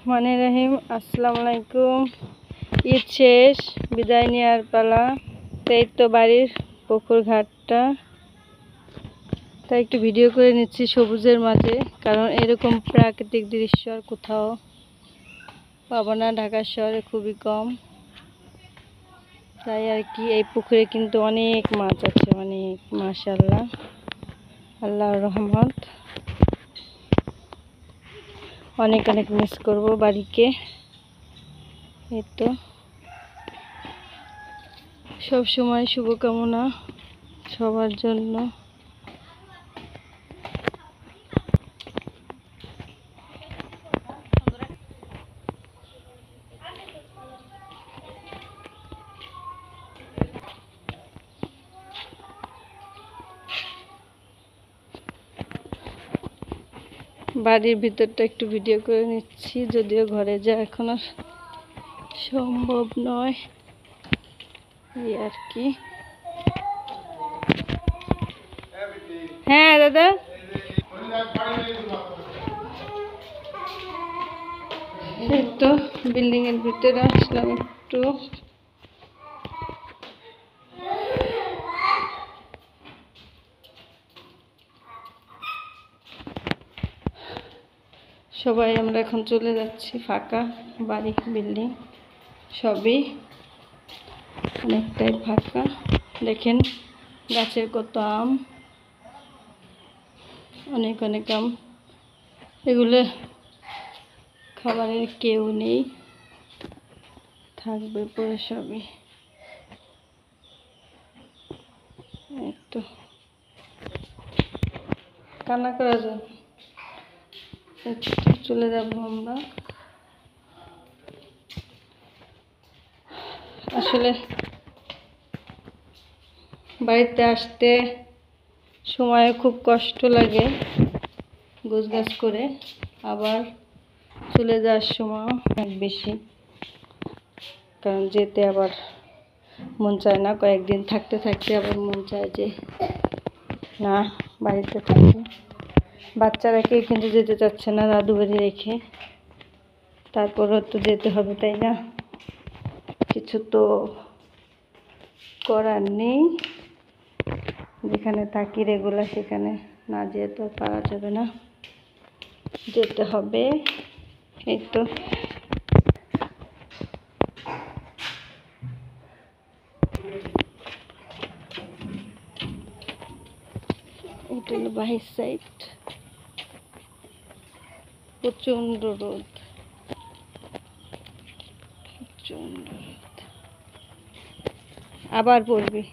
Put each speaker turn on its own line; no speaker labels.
রহমানির রহিম। আসসালামু আলাইকুম। ঈদ শেষ, বিদায় নেওয়ার পালা। তাই তো বাড়ির পুকুর ঘাটটা, তাই একটু ভিডিও করে নিচ্ছি সবুজের মাঝে, কারণ এরকম প্রাকৃতিক দৃশ্য আর কোথাও পাবো না, ঢাকা শহরে খুবই কম। তাই আর কি, এই পুকুরে কিন্তু অনেক মাছ আছে, অনেক, মাশাআল্লাহ, আল্লাহর রহমত। অনেক অনেক মিস করবো বাড়িকে। এই তো সব সময় শুভকামনা সবার জন্য। বাড়ির ভিতরটা একটু ভিডিও করে নিচ্ছি, যদিও ঘরে যাওয়া এখন আর সম্ভব নয়, এই আর কি। হ্যাঁ দাদা, এই তো বিল্ডিং এর ভিতরে আসলাম একটু। সবাই আমরা এখন চলে যাচ্ছি, ফাঁকা বাড়ি, বিল্ডিং সবই অনেকটাই ফাঁকা। দেখেন গাছের কত আম, অনেক অনেক আম। এগুলো খাবারের কেউ নেই, থাকবে পরে সবই। একটু কান্না করা যায়, চলে যাব আমরা। আসলে বাড়িতে আসতে সময় খুব কষ্ট লাগে গোছগাছ করে, আবার চলে যাওয়ার সময় অনেক বেশি, কারণ যেতে আবার মন চায় না। কয়েকদিন থাকতে থাকতে আবার মন চায় যে না বাড়িতে থাকি। বাচ্চারা কেউ কিন্তু যেতে চাচ্ছে না দাদু বাড়ি রেখে, তারপরও তো যেতে হবে, তাই না? কিছু তো করার নেই। যেখানে থাকি রেগুলার, সেখানে না যেয়ে তো পারা যাবে না, যেতে হবে। এই তো এটা হলো বাহির সাইড, প্রচন্ড রোদ, প্রচন্ড রোদ, আবার পড়বি।